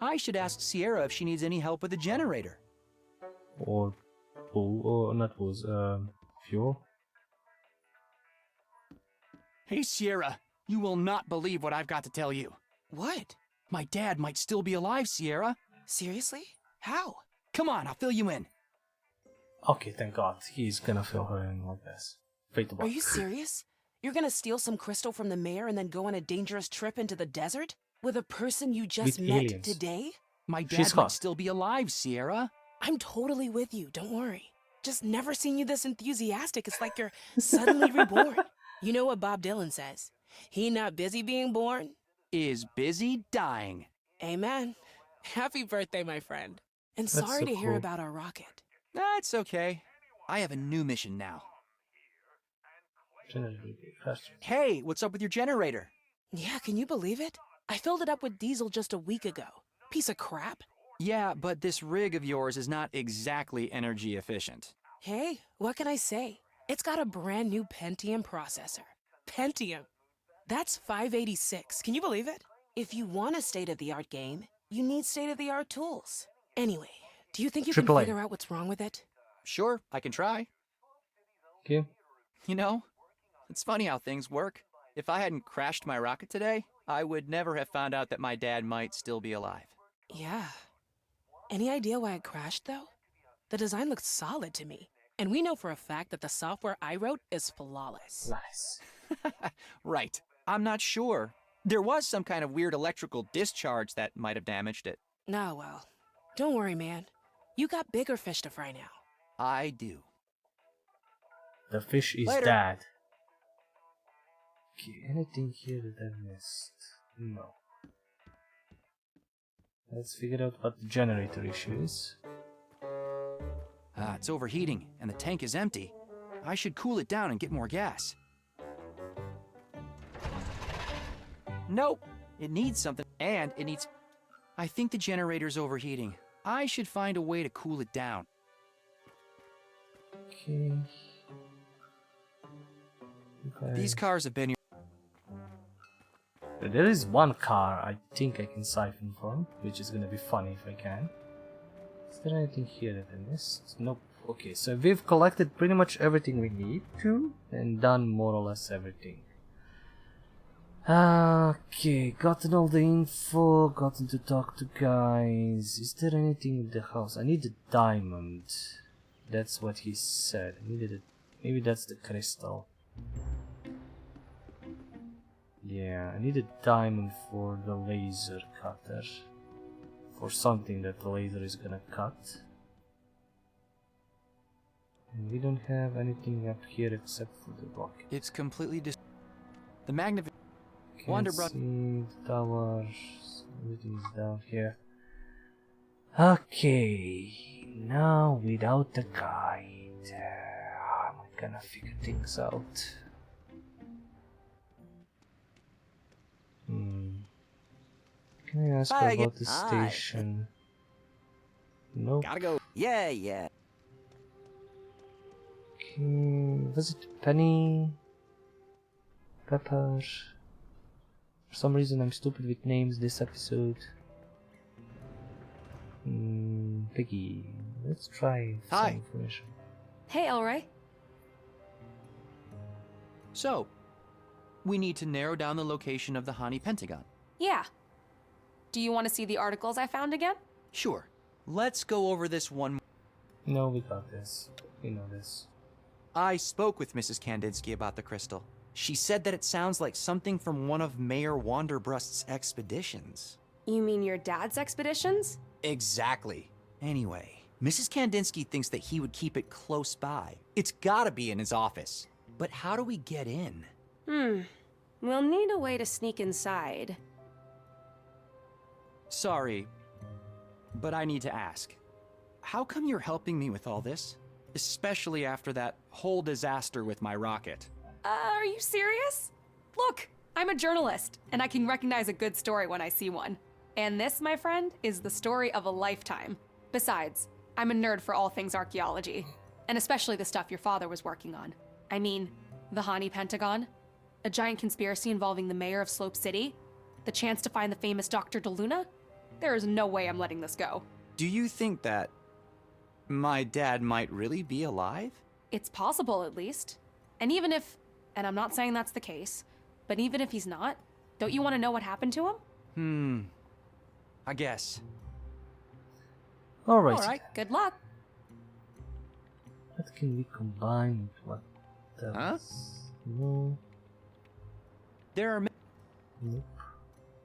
I should ask Sierra if she needs any help with the generator. Or pool, or not pools, fuel. Hey, Sierra, you will not believe what I've got to tell you. What? My dad might still be alive, Sierra. Seriously? How? Come on, I'll fill you in. Okay, thank God. He's gonna fill her in like this. Fate to Are you serious? You're gonna steal some crystal from the mayor and then go on a dangerous trip into the desert? With a person you just With met aliens. today? My She's dad might hot. still be alive, Sierra. I'm totally with you, don't worry. Just never seen you this enthusiastic. It's like you're suddenly reborn. You know what Bob Dylan says? He not busy being born? Is busy dying. Amen. Happy birthday, my friend. And That's sorry so to hear cool. about our rocket. That's okay. I have a new mission now. Hey, what's up with your generator? Yeah, can you believe it? I filled it up with diesel just a week ago. Piece of crap. Yeah, but this rig of yours is not exactly energy efficient. Hey, what can I say? It's got a brand new Pentium processor. Pentium. That's 586. Can you believe it? If you want a state-of-the-art game, you need state-of-the-art tools. Anyway, do you think you can AAA. figure out what's wrong with it? Sure, I can try. Okay. You know, it's funny how things work. If I hadn't crashed my rocket today, I would never have found out that my dad might still be alive. Yeah. Any idea why it crashed, though? The design looks solid to me. And we know for a fact that the software I wrote is flawless. Nice. Right. I'm not sure. There was some kind of weird electrical discharge that might have damaged it. Nah, well, don't worry, man. You got bigger fish to fry now. I do. The fish is Later. dead. Okay, anything here that I missed? No. Let's figure out what the generator issue is. It's overheating, and the tank is empty. I should cool it down and get more gas. Nope. It needs something, and it needs... I think the generator's overheating. I should find a way to cool it down. Okay. These cars have been here. There is one car I think I can siphon from, which is gonna be funny if I can. Is there anything here that I missed? Nope. Okay, so we've collected pretty much everything we need to, and done more or less everything. Okay, gotten all the info, gotten to talk to guys. Is there anything in the house? I need a diamond. That's what he said. I needed it. Maybe that's the crystal. Yeah, I need a diamond for the laser cutter. For something that the laser is gonna cut. And we don't have anything up here except for the rocket. It's completely the magnificent Can't Wanderbrush. see the towers. Everything is down here. Okay, now without the guide, how am I gonna figure things out? Can I ask her about the station? Nope. Gotta go. Yeah. Okay, was it Penny? Pepper? For some reason I'm stupid with names this episode. Piggy. Let's try some information. Hey, Elroy. So, we need to narrow down the location of the Hani Pentagon. Yeah. Do you want to see the articles I found again? Sure. Let's go over this one. No, we got this. We know this. I spoke with Mrs. Kandinsky about the crystal. She said that it sounds like something from one of Mayor Wanderbrust's expeditions. You mean your dad's expeditions? Exactly. Anyway, Mrs. Kandinsky thinks that he would keep it close by. It's gotta be in his office. But how do we get in? We'll need a way to sneak inside. Sorry, but I need to ask. How come you're helping me with all this? Especially after that whole disaster with my rocket. Are you serious? Look, I'm a journalist, and I can recognize a good story when I see one. And this, my friend, is the story of a lifetime. Besides, I'm a nerd for all things archaeology, and especially the stuff your father was working on. I mean, the Hani Pentagon, a giant conspiracy involving the mayor of Slope City, the chance to find the famous Dr. DeLuna. There is no way I'm letting this go. Do you think that my dad might really be alive? It's possible, at least. And even if, and I'm not saying that's the case, but even if he's not, don't you want to know what happened to him? I guess. Alright. Alright, good luck. What can we combine with what else? No. There are... Nope.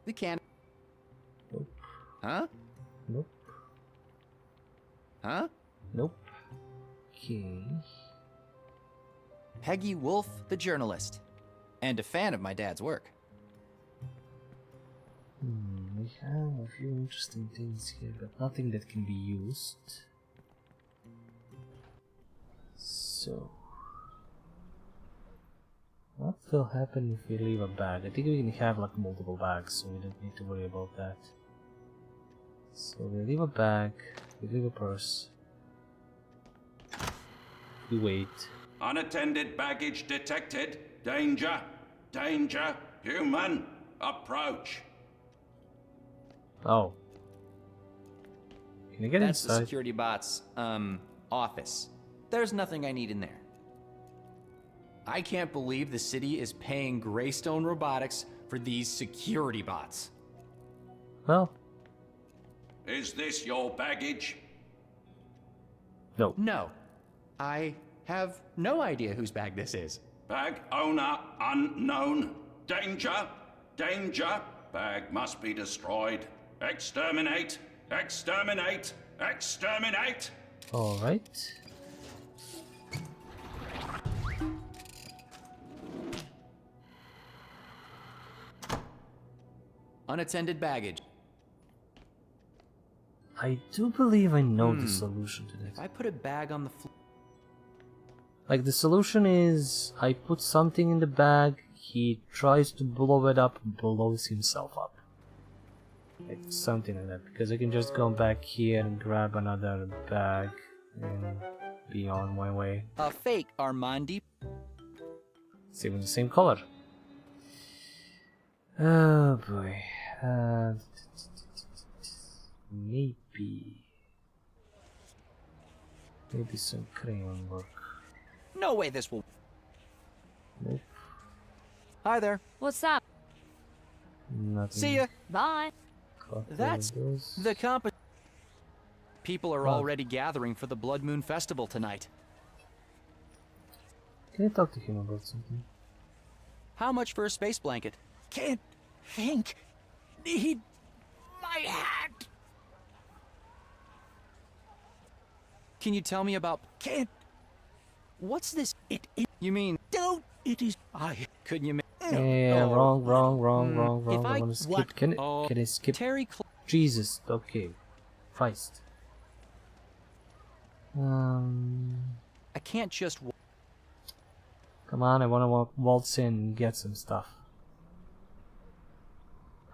We can... Nope. Huh? Nope. Huh? Nope. Okay. Peggy Wolf, the journalist, and a fan of my dad's work. We have a few interesting things here, but nothing that can be used. So, what will happen if we leave a bag? I think we can have like multiple bags, so we don't need to worry about that. So we leave a bag, we leave a purse. We wait. Unattended baggage detected. Danger. Danger. Human. Approach. Oh. Can I get That's inside? the security bot's, office. There's nothing I need in there. I can't believe the city is paying Greystone Robotics for these security bots. Well. Is this your baggage? No. No. I have no idea whose bag this is. Bag owner unknown. Danger. Danger. Bag must be destroyed. Exterminate. Exterminate. Exterminate. Alright. Unattended baggage. I do believe I know the solution to this. If I put a bag on the floor... Like, the solution is I put something in the bag, he tries to blow it up, blows himself up. Like, something like that. Because I can just go back here and grab another bag and be on my way. A fake Armandi. It's even the same color. Oh boy. Maybe some crayon work. No way this will... Nope. Hi there. What's up? Nothing. See ya. Bye. That's the People are already gathering for the Blood Moon Festival tonight. Can I talk to him about something? How much for a space blanket? Can't think. Need my hat. Can you tell me about... Can't. What's this? It. You mean... Don't. It is. Couldn't you make... Yeah, wrong. If I I- wanna skip. What? Can I skip? Terry... Jesus. Okay. Christ. I can't just... Come on, I wanna waltz in and get some stuff.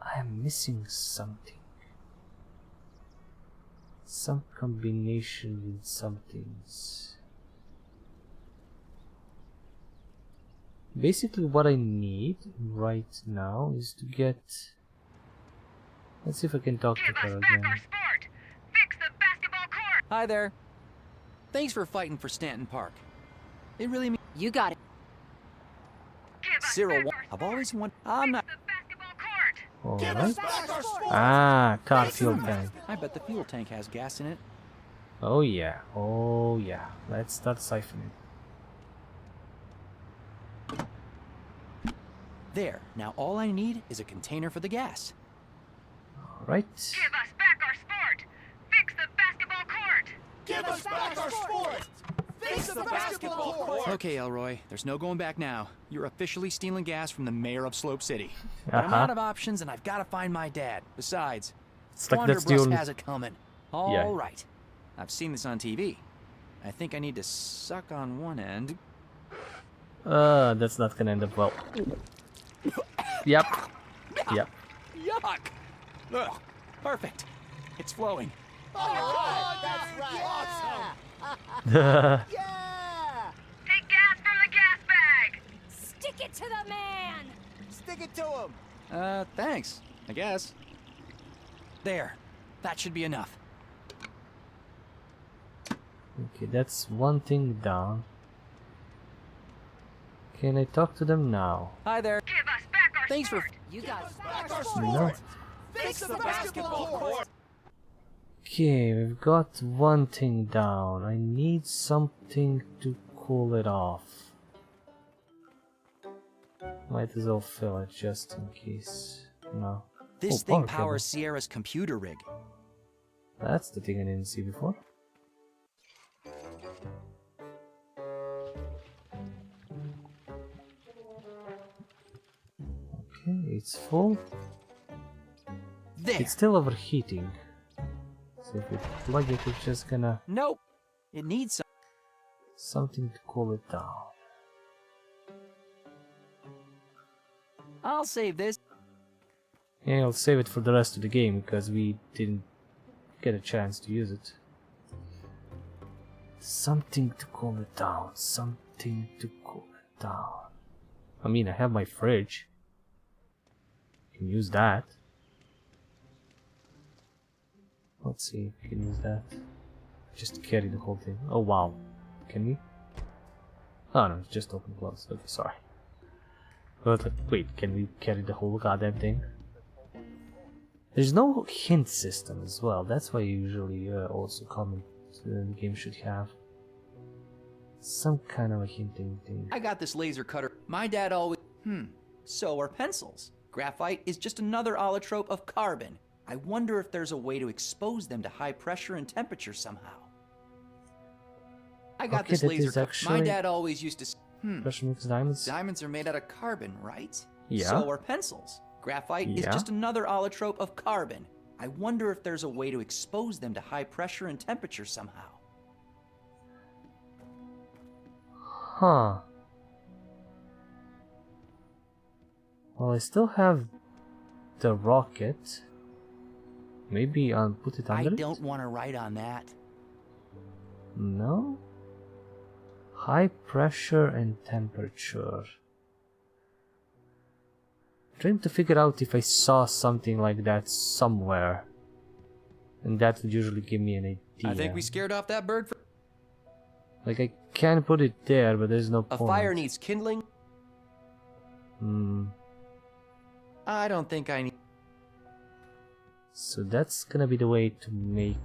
I am missing something. Some combination with some things. Basically what I need right now is to get... Let's see if I can talk to her again. Hi there. Thanks for fighting for Stanton Park. It really means... You got it. Cyril, I've always wanted... I'm not... Alright. Ah, car fuel tank. I bet the fuel tank has gas in it. Oh yeah, oh yeah. Let's start siphoning. There. Now all I need is a container for the gas. Alright. Give us back our sport! Fix the basketball court! Give us back our sport! Fix the basketball court! Okay, Elroy. There's no going back now. You're officially stealing gas from the mayor of Slope City. But I'm out of options and I've got to find my dad. Besides, It's like that's the Wanderbrust only... has it coming. All right. I've seen this on TV. I think I need to suck on one end. That's not gonna end up well. Yep. Yep. Yuck! Ugh. Perfect. It's flowing. Oh, that's right. Take gas from the gas bag! Stick it to the man! Stick it to him. Thanks. I guess. There. That should be enough. Okay, that's one thing down. Can I talk to them now? Hi there. Give us back our Thanks sport! for... You got it. Back our No. sport! Fix the basketball court! Okay, we've got one thing down. I need something to cool it off. Might as well fill it just in case. No. This Oh, thing power cable. powers Sierra's computer rig. That's the thing I didn't see before. Okay, it's full. There. It's still overheating. So if we plug it, it's just gonna... Nope. It needs some... something to cool it down. I'll save this. Yeah, I'll save it for the rest of the game because we didn't get a chance to use it. Something to cool it down. Something to cool it down. I mean, I have my fridge. Can use that. Let's see if we can use that. Just carry the whole thing. Oh wow. Can we? Oh no, it's just open close. Okay, sorry. But wait, can we carry the whole goddamn thing? There's no hint system as well. That's why usually also comment the game should have some kind of a hinting thing. I got this laser cutter. My dad always... So are pencils. Graphite is just another allotrope of carbon. I wonder if there's a way to expose them to high pressure and temperature somehow. I got Okay, this that laser is cutter. My actually- dad always used to... Pressure mixed diamonds? Diamonds are made out of carbon, right? Yeah. So are pencils. Graphite is Yeah. just another allotrope of carbon. I wonder if there's a way to expose them to high pressure and temperature somehow. Huh. Well, I still have the rocket. Maybe I'll put it I under it? don't want to write on that. No? High pressure and temperature. Trying to figure out if I saw something like that somewhere. And that would usually give me an idea. I think we scared off that bird for... Like, I can put it there, but there's no A point. fire needs kindling. Hmm. I don't think I need... So that's gonna be the way to make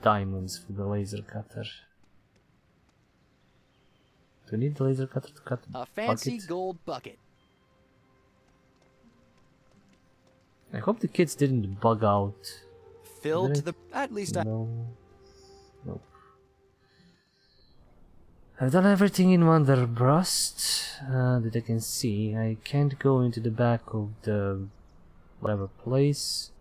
diamonds for the laser cutter. Do we need the laser cutter to cut A fancy bucket? gold bucket. I hope the kids didn't bug out. Filled to the... At least I... No. Nope. I've done everything in Wanderbrust that I can see. I can't go into the back of the whatever place.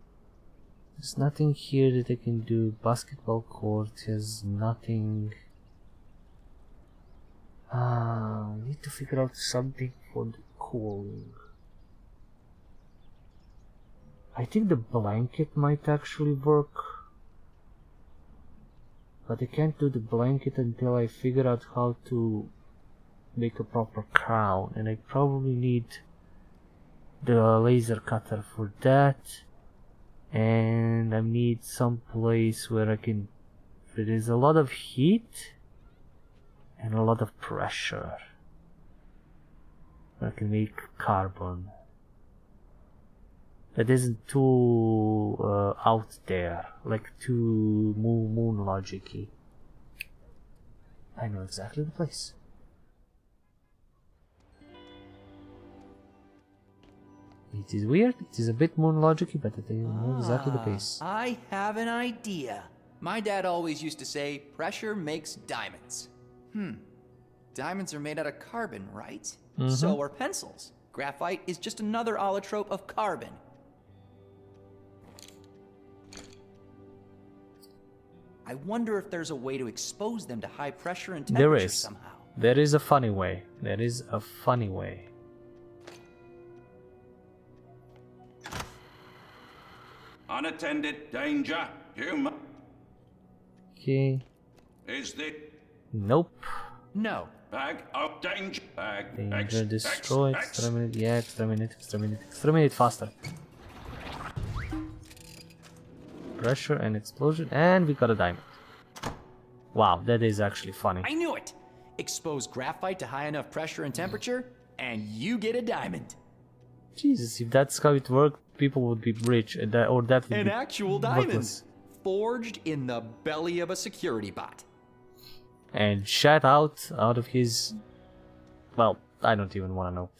There's nothing here that I can do. Basketball court has nothing. I need to figure out something for the cooling. I think the blanket might actually work. But I can't do the blanket until I figure out how to make a proper crown. And I probably need the laser cutter for that. And I need some place where I can... There is a lot of heat and a lot of pressure. I can make carbon. That isn't too out there, like too moon logic-y. I know exactly the place. It is weird, it is a bit moon logic-y, but I know exactly the place. I have an idea. My dad always used to say, pressure makes diamonds. Diamonds are made out of carbon, right? So are pencils. Graphite is just another allotrope of carbon. I wonder if there's a way to expose them to high pressure and temperature There is. somehow. There is a funny way. There is a funny way. Unattended, danger, human. Okay. Is the Nope. No. bag of danger? Bag. Danger destroyed. Exterminate. Yeah, exterminate faster. Pressure and explosion, and we got a diamond. Wow, that is actually funny. I knew it! Expose graphite to high enough pressure and temperature, and you get a diamond. Jesus, if that's how it worked, people would be rich, or that would An be actual worthless. diamond! Forged in the belly of a security bot. And shot out of his... Well, I don't even want to know.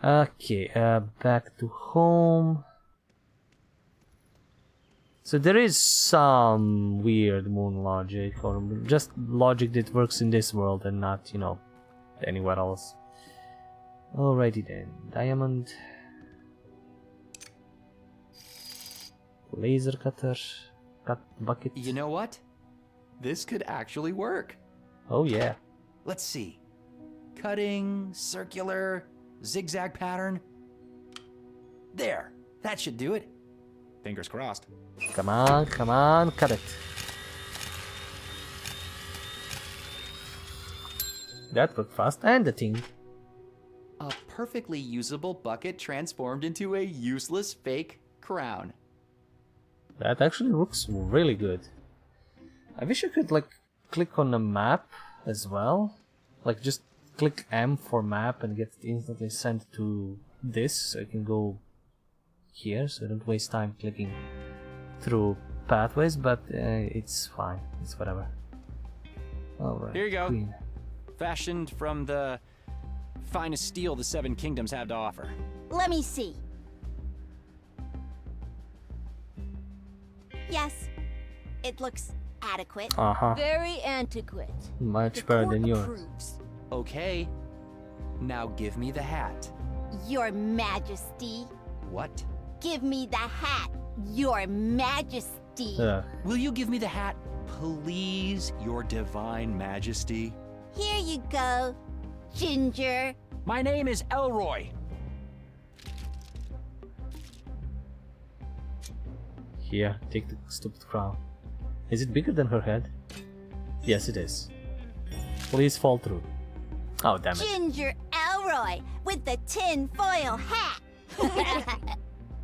Okay, back to home. So there is some weird moon logic, or just logic that works in this world and not, you know, anywhere else. Alrighty then, diamond, laser cutter, cut bucket. You know what? This could actually work. Oh yeah. Let's see. Cutting, circular, zigzag pattern. There, that should do it. Fingers crossed. Come on, cut it. That worked fast, and the thing. A perfectly usable bucket transformed into a useless fake crown. That actually looks really good. I wish I could, like, click on a map as well. Like, just click M for map and get it instantly sent to this, so I can go here, so I don't waste time clicking through pathways, but it's fine. It's whatever. Alright. Here you go. Queen. Fashioned from the finest steel the Seven Kingdoms have to offer. Let me see. Yes, it looks adequate. Very antiquate. Much better than yours. Approves. Okay. Now give me the hat. Your Majesty. What? Give me the hat, Your Majesty. Will you give me the hat, please, Your Divine Majesty? Here you go, Ginger. My name is Elroy. Here, take the stupid crown. Is it bigger than her head? Yes, it is. Please fall through. Oh, damn it. Ginger Elroy with the tin-foil hat.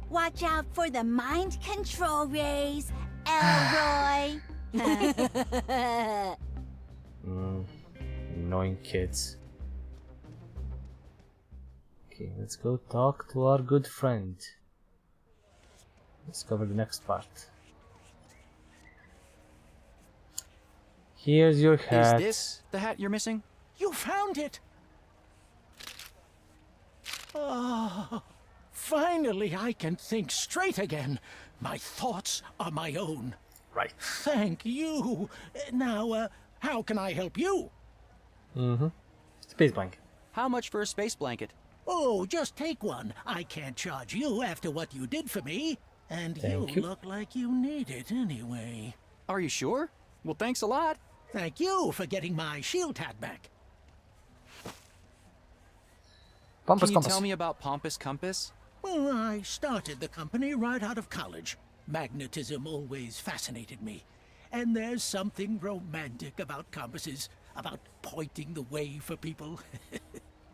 Watch out for the mind control rays, Elroy. Annoying kids. Okay, let's go talk to our good friend. Let's cover the next part. Here's your hat. Is this the hat you're missing? You found it! Oh, finally I can think straight again. My thoughts are my own. Right. Thank you. Now, how can I help you? Space blanket. How much for a space blanket? Oh, just take one. I can't charge you after what you did for me. And Thank you you. look like you need it anyway. Are you sure? Well, thanks a lot. Thank you for getting my shield hat back. Pompous Can you compass. tell me about Pompous Compass? Well, I started the company right out of college. Magnetism always fascinated me. And there's something romantic about compasses, about pointing the way for people.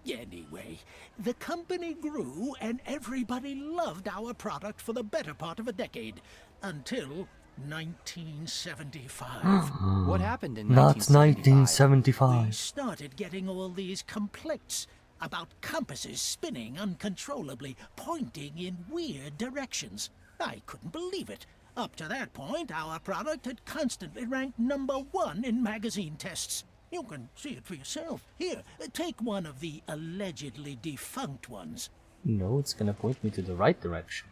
Anyway, the company grew and everybody loved our product for the better part of a decade. Until 1975. What happened in Not 1975? We started getting all these complaints about compasses spinning uncontrollably, pointing in weird directions. I couldn't believe it. Up to that point, our product had constantly ranked #1 in magazine tests. You can see it for yourself. Here, take one of the allegedly defunct ones. No, it's gonna point me to the right direction.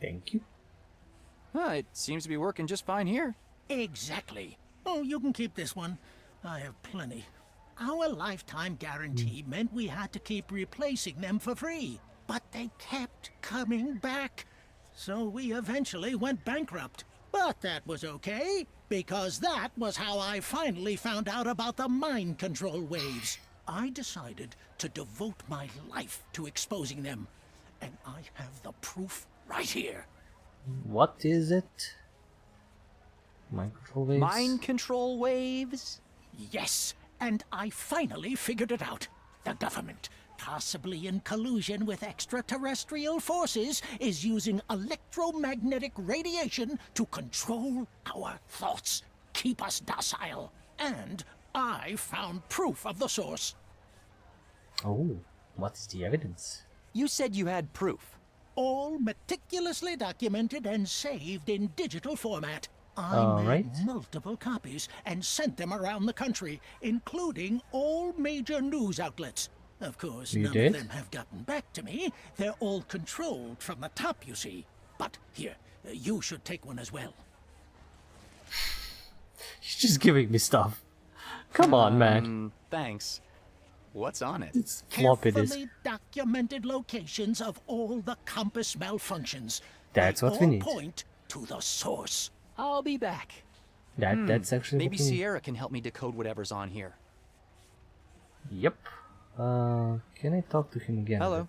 Thank you. It seems to be working just fine here. Exactly. Oh, you can keep this one. I have plenty. Our lifetime guarantee meant we had to keep replacing them for free. But they kept coming back. So we eventually went bankrupt. But that was okay, because that was how I finally found out about the mind control waves. I decided to devote my life to exposing them. And I have the proof right here. What is it? Mind control waves? Mind control waves? Yes, and I finally figured it out. The government, possibly in collusion with extraterrestrial forces, is using electromagnetic radiation to control our thoughts, keep us docile. And I found proof of the source. Oh, what is the evidence? You said you had proof. All meticulously documented and saved in digital format. I All made right. multiple copies and sent them around the country, including all major news outlets. Of course, You none did? of them have gotten back to me. They're all controlled from the top, you see. But here, you should take one as well. He's just giving me stuff. Come on, man. Thanks. What's on it? It's floppy disk. Carefully documented locations of all the compass malfunctions. That's They what we all need. point to the source. I'll be back. That's actually Maybe what we need. Sierra can help me decode whatever's on here. Yep. Can I talk to him again? Hello.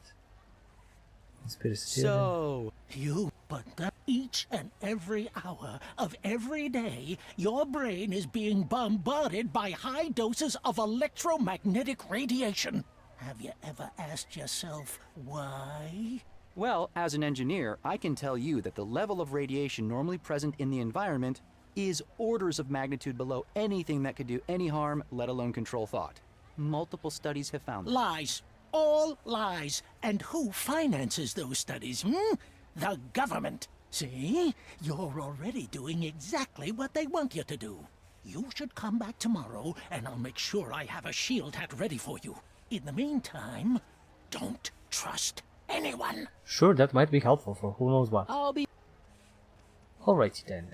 Conspiracy So, You, but that each and every hour of every day, your brain is being bombarded by high doses of electromagnetic radiation. Have you ever asked yourself why? well, as an engineer, I can tell you that the level of radiation normally present in the environment is orders of magnitude below anything that could do any harm, let alone control thought. Multiple studies have found that. Lies. All lies. And who finances those studies, The government. See? You're already doing exactly what they want you to do. You should come back tomorrow, and I'll make sure I have a shield hat ready for you. In the meantime, don't trust anyone. Sure, that might be helpful for who knows what. I'll be... Alrighty then.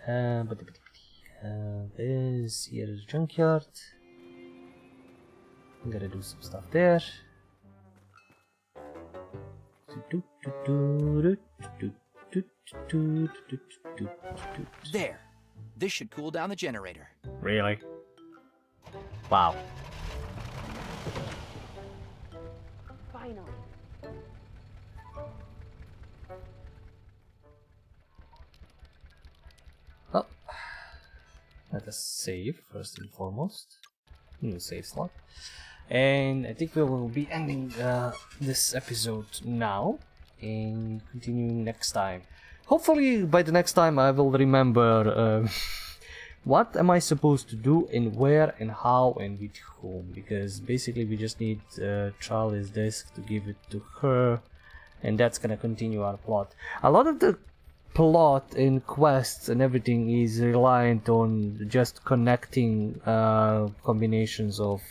Here's the junkyard. I'm gonna do some stuff there. There. This should cool down the generator. Really? Wow. Finally. Well, let us save first and foremost. New save slot. And I think we will be ending this episode now and continuing next time. Hopefully by the next time I will remember what am I supposed to do and where and how and with whom, because basically we just need Charlie's disk to give it to her, and that's gonna continue our plot. A lot of the plot and quests and everything is reliant on just connecting combinations of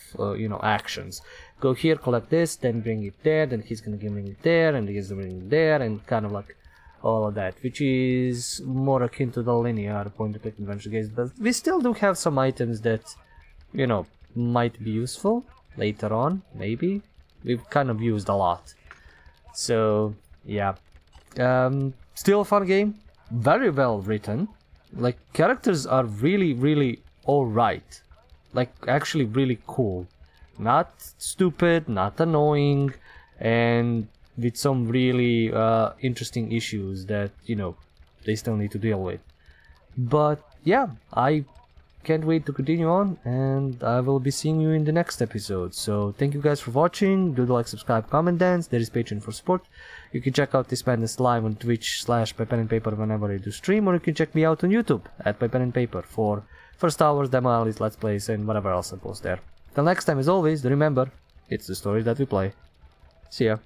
actions. Go here, collect this, then bring it there, then he's gonna bring it there, and he's gonna bring it there, and kind of like all of that, which is more akin to the linear point-and-click adventure games. But we still do have some items that, might be useful later on, maybe. We've kind of used a lot. So, yeah. Still a fun game. Very well written. Like, characters are really, really alright. Like, actually really cool. Not stupid, not annoying, and with some really interesting issues that, they still need to deal with. But, yeah, I can't wait to continue on, and I will be seeing you in the next episode. So thank you guys for watching. Do like, subscribe, comment, dance. There is Patreon for support. You can check out this madness live on Twitch/PyPenandPaper whenever I do stream, or you can check me out on YouTube at PyPenandPaper for first hours, demo analysis, let's plays, and whatever else I post there. Till next time, as always, remember, it's the story that we play. See ya.